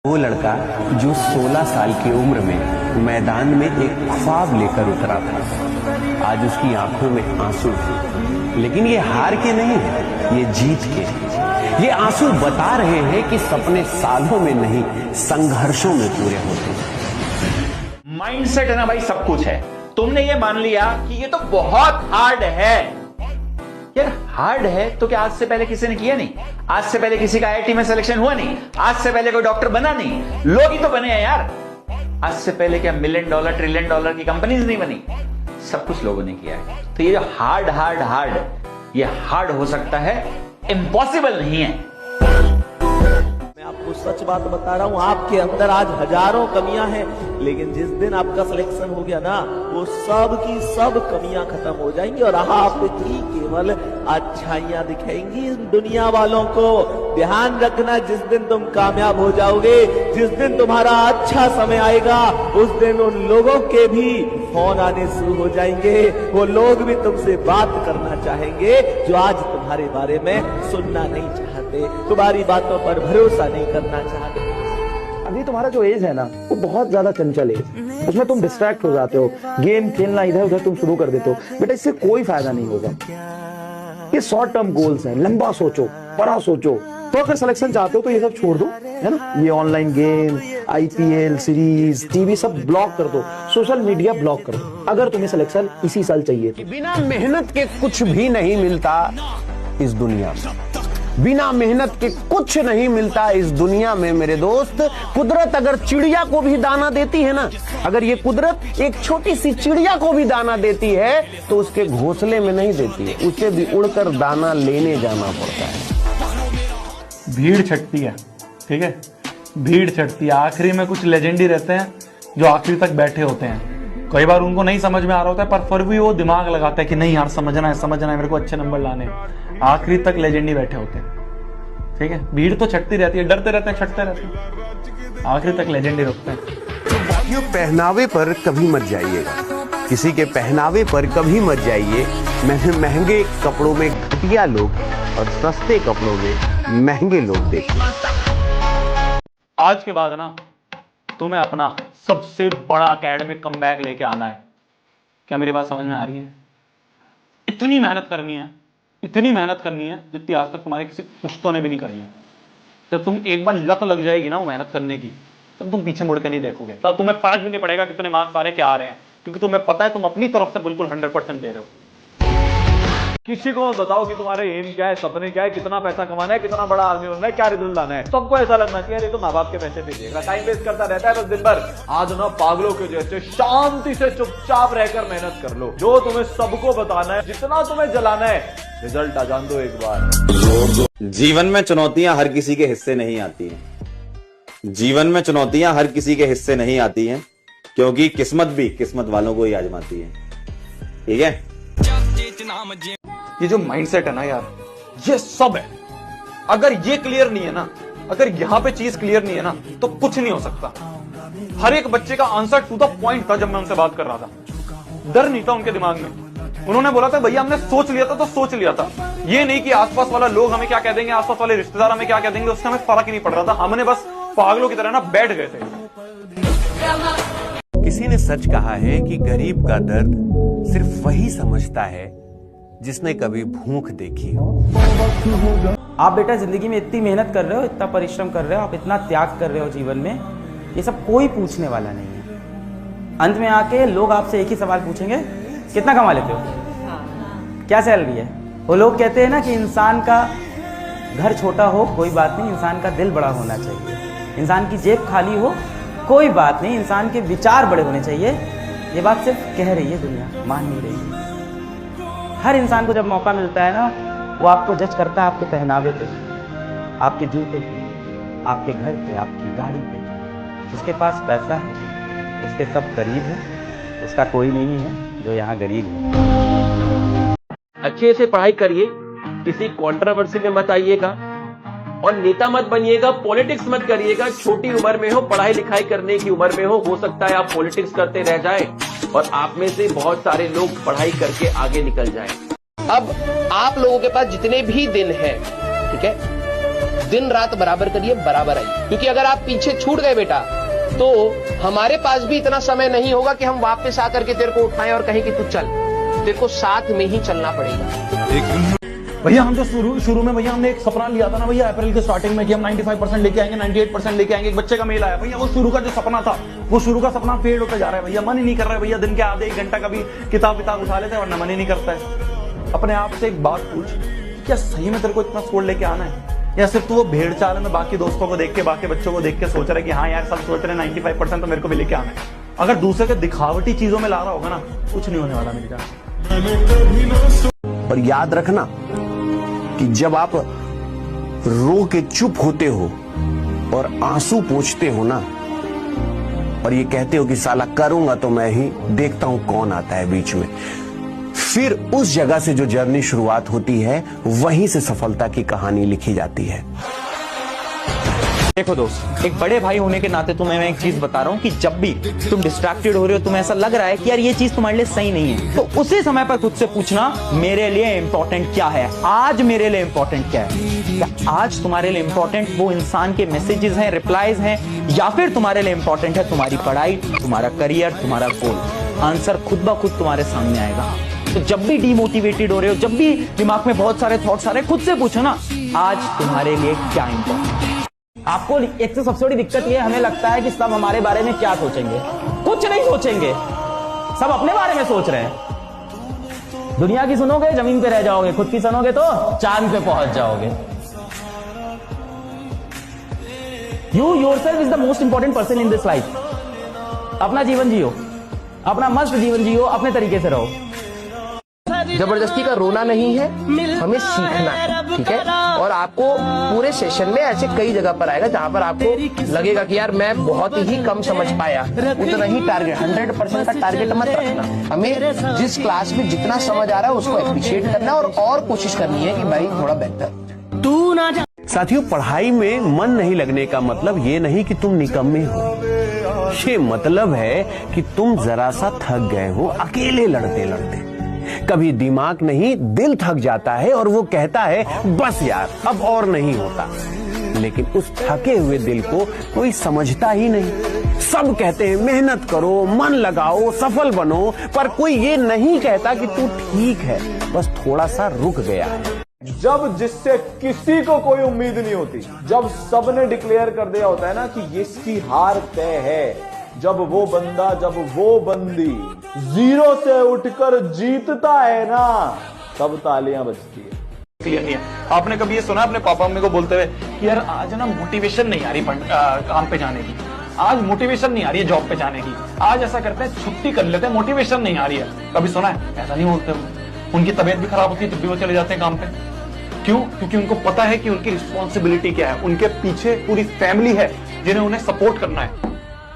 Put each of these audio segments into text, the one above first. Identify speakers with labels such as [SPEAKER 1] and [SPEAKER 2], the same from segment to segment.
[SPEAKER 1] वो लड़का जो 16 साल की उम्र में मैदान में एक ख्वाब लेकर उतरा था, आज उसकी आंखों में आंसू थे। लेकिन ये हार के नहीं है, ये जीत के। ये आंसू बता रहे हैं कि सपने सालों में नहीं, संघर्षों में पूरे होते हैं।
[SPEAKER 2] माइंडसेट है ना भाई, सब कुछ है। तुमने ये मान लिया कि ये तो बहुत हार्ड है। यार हार्ड है तो क्या आज से पहले किसी ने किया नहीं? आज से पहले किसी का आईआईटी में सिलेक्शन हुआ नहीं? आज से पहले कोई डॉक्टर बना नहीं? लोग ही तो बने हैं यार। आज से पहले क्या मिलियन डॉलर ट्रिलियन डॉलर की कंपनीज नहीं बनी? सब कुछ लोगों ने किया है। तो ये जो हार्ड ये हार्ड हो सकता है, इम्पॉसिबल नहीं है।
[SPEAKER 3] मैं आपको सच बात बता रहा हूं, आपके अंदर आज हजारों कमियां हैं, लेकिन जिस दिन आपका सिलेक्शन हो गया ना, वो सब की सब कमियां खत्म हो जाएंगी और आपकी केवल अच्छाइयां दिखेंगी दुनिया वालों को। ध्यान रखना, जिस दिन तुम कामयाब हो जाओगे, जिस दिन तुम्हारा अच्छा समय आएगा, उस दिन उन लोगों के भी फोन आने शुरू हो जाएंगे। वो लोग भी तुमसे बात करना चाहेंगे जो आज तुम्हारे बारे में सुनना नहीं चाहते, तुम्हारी बातों पर भरोसा नहीं करना चाहते।
[SPEAKER 4] अभी तुम्हारा जो एज है ना, वो बहुत ज्यादा चंचल एज, उसमें तुम डिस्ट्रैक्ट हो जाते हो, गेम खेलना इधर उधर तुम शुरू कर देते हो। बेटा इससे कोई फायदा नहीं होगा। ये शॉर्ट टर्म गोल्स हैं, लंबा सोचो, बड़ा सोचो। तो अगर सिलेक्शन चाहते हो तो ये सब छोड़ दो, है ना। ये online game, IPL, series, TV सब ब्लॉक कर दो, सोशल मीडिया ब्लॉक कर दो, अगर तुम्हें सिलेक्शन इसी साल चाहिए तो।
[SPEAKER 1] बिना मेहनत के कुछ भी नहीं मिलता इस दुनिया में। बिना मेहनत के कुछ नहीं मिलता इस दुनिया में मेरे दोस्त। कुदरत अगर चिड़िया को भी दाना देती है ना, अगर ये कुदरत एक छोटी सी चिड़िया को भी दाना देती है तो उसके घोंसले में नहीं देती है, उसे भी उड़कर दाना लेने जाना पड़ता है।
[SPEAKER 5] भीड़ छटती है, ठीक है, भीड़ छटती है। आखिरी में कुछ लेजेंडी रहते हैं जो आखिरी तक बैठे होते हैं। कई बार उनको नहीं समझ में आ रहा होता है, पर फिर भी वो दिमाग लगाता है कि नहीं यार समझना है, मेरे को अच्छे नंबर लाने हैं। आखिरी तक लेजेंडी बैठे होते हैं, ठीक है। भीड़ तो छटती रहती है, डरते रहते हैं, छटते रहते हैं, आखिरी तक लेजेंडी रुकते हैं।
[SPEAKER 1] क्यों पहनावे पर कभी मत जाइएगा, किसी के पहनावे पर कभी मत जाइए। महंगे कपड़ों में घटिया लोग और सस्ते कपड़ों में महंगे लोग देखिए।
[SPEAKER 5] आज के बाद ना तुम्हें अपना सबसे बड़ा एकेडमिक कमबैक लेके आना है। क्या मेरी बात समझ में आ रही है? इतनी मेहनत करनी है, इतनी मेहनत करनी है जितनी आज तक तुम्हारे किसी पुश्तों ने भी नहीं करी है। जब तुम एक बार लत लग जाएगी ना वो मेहनत करने की, तब तुम पीछे मुड़ के नहीं देखोगे। तब तुम्हें फर्क भी नहीं पड़ेगा कितने मार्क्स आ रहे क्या आ रहे हैं, क्योंकि तुम्हें पता है तुम अपनी तरफ से बिल्कुल 100% दे रहे हो। किसी को बताओ कि तुम्हारे एम क्या है, सपने क्या है, कितना पैसा कमाना है, कितना बड़ा आदमी बनना है, क्या रिजल्ट लाना है, सबको ऐसा लगना चाहिए तो माँ बाप के पैसे दीजिएगा। टाइम वेस्ट करता रहता है बस दिन भर। आज ना पागलों के जैसे शांति से चुपचाप रहकर मेहनत कर लो। जो तुम्हें सबको बताना है, जितना तुम्हें जलाना है, रिजल्ट आ जान दो एक बार।
[SPEAKER 6] जीवन में चुनौतियां हर किसी के हिस्से नहीं आती हैं। जीवन में चुनौतियां हर किसी के हिस्से नहीं आती हैं, क्योंकि किस्मत भी किस्मत वालों को ही आजमाती है, ठीक है।
[SPEAKER 5] ये जो माइंडसेट है ना यार, ये सब है। अगर ये क्लियर नहीं है ना, अगर यहां पे चीज क्लियर नहीं है ना, तो कुछ नहीं हो सकता। हर एक बच्चे का आंसर टू द पॉइंट था। जब मैं उनसे बात कर रहा था, डर नहीं था उनके दिमाग में। उन्होंने बोला था भैया हमने सोच लिया था तो सोच लिया था। ये नहीं कि आसपास वाला लोग हमें क्या कह देंगे, आसपास वाले रिश्तेदार हमें क्या कह देंगे, उससे हमें फर्क ही नहीं पड़ रहा था। हमने बस पागलों की तरह ना बैठ गए थे।
[SPEAKER 1] किसी ने सच कहा है कि गरीब का दर्द सिर्फ वही समझता है जिसने कभी भूख देखी हो।
[SPEAKER 7] आप बेटा जिंदगी में इतनी मेहनत कर रहे हो, इतना परिश्रम कर रहे हो, आप इतना त्याग कर रहे हो जीवन में, ये सब कोई पूछने वाला नहीं है। अंत में आके लोग आपसे एक ही सवाल पूछेंगे, कितना कमा लेते हो, क्या सैलरी है। वो लोग कहते हैं ना कि इंसान का घर छोटा हो कोई बात नहीं, इंसान का दिल बड़ा होना चाहिए। इंसान की जेब खाली हो कोई बात नहीं, इंसान के विचार बड़े होने चाहिए। ये बात सिर्फ कह रही है दुनिया, मान नहीं रही। हर इंसान को जब मौका मिलता है ना, वो आपको जज करता है आपके पहनावे पे, आपके जूते पे, आपके घर पे, आपकी गाड़ी पे। जिसके पास पैसा है उसके सब गरीब है, उसका कोई नहीं है जो यहाँ गरीब है।
[SPEAKER 8] अच्छे से पढ़ाई करिए, किसी कंट्रोवर्सी में मत आइएगा और नेता मत बनिएगा, पॉलिटिक्स मत करिएगा। छोटी उम्र में हो, पढ़ाई लिखाई करने की उम्र में हो सकता है आप पॉलिटिक्स करते रह जाएं और आप में से बहुत सारे लोग पढ़ाई करके आगे निकल जाएं। अब आप लोगों के पास जितने भी दिन हैं, ठीक है,
[SPEAKER 9] दिन रात बराबर करिए, बराबर आइए। क्योंकि अगर आप पीछे छूट गए बेटा, तो हमारे पास भी इतना समय नहीं होगा कि हम वापस आकर के तेरे को उठाएं और कहें कि तू चल। तेरे को साथ में ही चलना पड़ेगा।
[SPEAKER 5] भैया हम जो शुरू में भैया हमने एक सपना लिया था ना भैया अप्रैल के स्टार्टिंग में कि हम 95% लेके आएंगे, 98% लेके आएंगे, एक बच्चे का मेल आया भैया, वो शुरू का जो सपना था, वो शुरू का सपना फेड होता जा रहा है भैया। मन ही नहीं कर रहा है भैया, दिन के आधे 1 घंटा कभी किताब उठा लेते हैं, वरना मन ही नहीं करता है। अपने आप से एक बात पूछ, क्या सही में तेरे को इतना स्कोर लेके आना है, या सिर्फ तू वो भेड़ चाल में बाकी दोस्तों को देख के, बाकी बच्चों को देख के सोच रहा है कि हाँ यार सब सोच रहे हैं 95% तो मेरे को भी लेके आना है। अगर दूसरे के दिखावटी चीजों में ला रहा होगा ना, कुछ नहीं होने वाला मेरी जान।
[SPEAKER 1] और याद रखना कि जब आप रो के चुप होते हो और आंसू पोंछते हो ना, और ये कहते हो कि साला करूंगा तो मैं ही, देखता हूं कौन आता है बीच में, फिर उस जगह से जो जर्नी शुरुआत होती है, वहीं से सफलता की कहानी लिखी जाती है।
[SPEAKER 7] देखो दोस्त, एक बड़े भाई होने के नाते तुम्हें मैं एक चीज बता रहा हूँ कि जब भी तुम डिस्ट्रैक्टेड हो रहे हो, तुम्हें ऐसा लग रहा है कि यार ये चीज तुम्हारे लिए सही नहीं है, तो उसी समय पर खुद से पूछना मेरे लिए इंपॉर्टेंट क्या है, आज मेरे लिए इंपॉर्टेंट क्या है। क्या आज तुम्हारे लिए इंपॉर्टेंट वो इंसान के मैसेजेस हैं, रिप्लाईज हैं, या फिर तुम्हारे लिए इंपॉर्टेंट है तुम्हारी पढ़ाई, तुम्हारा करियर, तुम्हारा गोल। आंसर खुद ब खुद तुम्हारे सामने आएगा। तो जब भी डीमोटिवेटेड हो रहे हो, जब भी दिमाग में बहुत सारे थॉट्स आ रहे हैं, खुद से पूछो ना आज तुम्हारे लिए क्या इंपॉर्टेंट है। आपको एक तो सबसे बड़ी दिक्कत ये, हमें लगता है कि सब हमारे बारे में क्या सोचेंगे, कुछ नहीं सोचेंगे, सब अपने बारे में सोच रहे हैं। दुनिया की सुनोगे जमीन पे रह जाओगे, खुद की सुनोगे तो चांद पे पहुंच जाओगे। You yourself is the most important person in this life. अपना जीवन जियो, अपना मस्त जीवन जियो, अपने तरीके से रहो।
[SPEAKER 9] जबरदस्ती का रोना नहीं है, हमें सीखना है, ठीक है। और आपको पूरे सेशन में ऐसे कई जगह पर आएगा जहां पर आपको लगेगा कि यार मैं बहुत ही कम समझ पाया, उतना ही टारगेट, 100% का टारगेट मत रखना। हमें जिस क्लास में जितना समझ आ रहा है उसको अप्रिशिएट करना और कोशिश करनी है कि भाई थोड़ा बेहतर तू ना।
[SPEAKER 1] साथियों, पढ़ाई में मन नहीं लगने का मतलब ये नहीं कि तुम निकम्मे हो, ये मतलब है कि तुम जरा सा थक गए हो अकेले लड़ते लड़ते। कभी दिमाग नहीं, दिल थक जाता है और वो कहता है बस यार अब और नहीं होता। लेकिन उस थके हुए दिल को कोई समझता ही नहीं। सब कहते हैं मेहनत करो, मन लगाओ, सफल बनो, पर कोई ये नहीं कहता कि तू ठीक है, बस थोड़ा सा रुक गया है।
[SPEAKER 10] जब जिससे किसी को कोई उम्मीद नहीं होती, जब सबने डिक्लेयर कर दिया होता है ना कि इसकी हार तय है, जब वो बंदा, जब वो बंदी 0 से उठकर जीतता है ना, तब तालियां बजती है।
[SPEAKER 5] क्लियर नहीं है। आपने कभी ये सुना अपने पापा मम्मी को बोलते हुए कि यार आज ना मोटिवेशन नहीं आ रही काम पे जाने की, आज मोटिवेशन नहीं आ रही है जॉब पे जाने की, आज ऐसा करते हैं छुट्टी कर लेते हैं, मोटिवेशन नहीं आ रही है। कभी सुना है? ऐसा नहीं बोलते वो। उनकी तबीयत भी खराब होती है तब भी वो चले जाते हैं काम पे। क्यों? क्योंकि उनको पता है कि उनकी रिस्पॉन्सिबिलिटी क्या है, उनके पीछे पूरी फैमिली है जिन्हें उन्हें सपोर्ट करना है,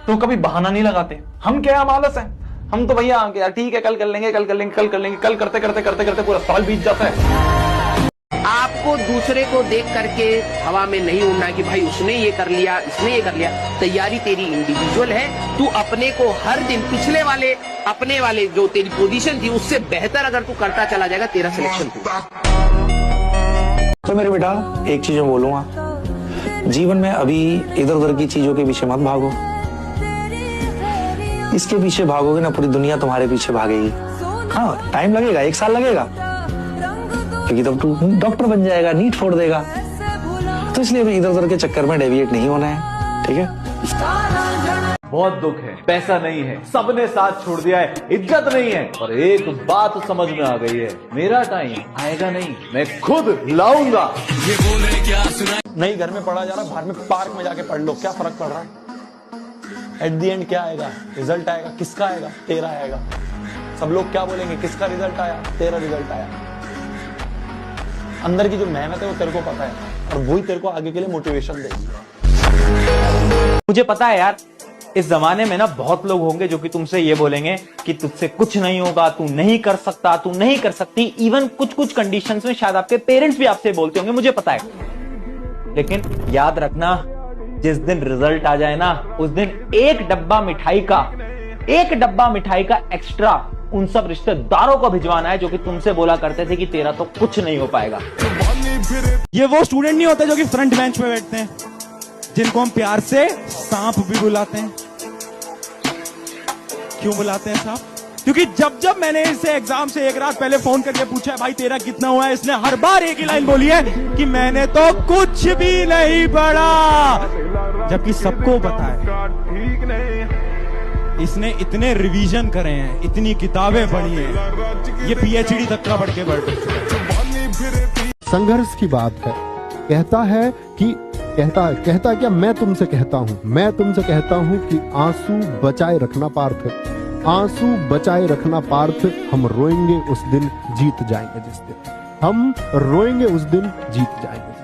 [SPEAKER 5] तो कभी बहाना नहीं लगाते। हम क्या, हम आलस हैं, हम तो भैया यार ठीक है कल कर लेंगे, कल कर लेंगे, कल कर लेंगे, कल करते करते करते करते पूरा साल बीत जाता है।
[SPEAKER 9] आपको दूसरे को देख करके हवा में नहीं उड़ना कि भाई उसने ये कर लिया, इसने ये कर लिया। तैयारी तेरी इंडिविजुअल है। तू अपने को हर दिन पिछले वाले, अपने वाले जो तेरी पोजीशन थी उससे बेहतर अगर तू करता चला जाएगा, तेरा सिलेक्शन होगा।
[SPEAKER 11] तो मेरे बेटा एक चीज मैं बोलूंगा, जीवन में अभी इधर उधर की चीजों के पीछे मत भागो। इसके पीछे भागोगे ना, पूरी दुनिया तुम्हारे पीछे भागेगी। हाँ टाइम लगेगा, 1 साल लगेगा, क्योंकि तब तू डॉक्टर बन जाएगा, नीट फोड़ देगा। तो इसलिए अभी इधर उधर के चक्कर में डेविएट नहीं होना है, ठीक है।
[SPEAKER 10] बहुत दुख है, पैसा नहीं है, सबने साथ छोड़ दिया है, इज्जत नहीं है, और एक बात समझ में आ गई है, मेरा टाइम आएगा नहीं, मैं खुद लाऊंगा।
[SPEAKER 5] नहीं घर में पढ़ा जा रहा, बाहर में पार्क में जाके पढ़ लो, क्या फर्क पड़ रहा है? एट दी एंड क्या आएगा? रिजल्ट आएगा। किसका आएगा? तेरा आएगा। सब लोग क्या बोलेंगे? किसका रिजल्ट आया? तेरा रिजल्ट आया। अंदर की जो मेहनत है वो तेरे को पता है, और वही तेरे को आगे के लिए मोटिवेशन देगी।
[SPEAKER 7] मुझे पता है यार, इस जमाने में ना बहुत लोग होंगे जो कि तुमसे ये बोलेंगे कि तुझसे कुछ नहीं होगा, तू नहीं कर सकता, तू नहीं कर सकती। इवन कुछ कुछ कंडीशंस में शायद आपके पेरेंट्स भी आपसे बोलते होंगे, मुझे पता है। लेकिन याद रखना, जिस दिन रिजल्ट आ जाए ना, उस दिन एक डब्बा मिठाई का एक्स्ट्रा उन सब रिश्तेदारों को भिजवाना है जो कि तुमसे बोला करते थे कि तेरा तो कुछ नहीं हो पाएगा।
[SPEAKER 12] ये वो स्टूडेंट नहीं होते जो कि फ्रंट बेंच पे बैठते हैं, जिनको हम प्यार से सांप भी बुलाते हैं। क्यों बुलाते हैं सांप? क्योंकि जब जब मैंने इसे एग्जाम से एक रात पहले फोन करके पूछा है भाई तेरा कितना हुआ है, इसने हर बार एक ही लाइन बोली है कि मैंने तो कुछ भी नहीं पढ़ा, जबकि सबको पता है इसने इतने रिवीजन करे हैं, इतनी किताबें पढ़ी हैं, ये पीएचडी तक का पढ़ के बैठे।
[SPEAKER 13] संघर्ष की बात है। कहता है कि कहता क्या, मैं तुमसे कहता हूं कि आंसू बचाए रखना पार्थ, आंसू बचाए रखना पार्थ, हम रोएंगे उस दिन जीत जाएंगे जिस दिन, हम रोएंगे उस दिन जीत जाएंगे।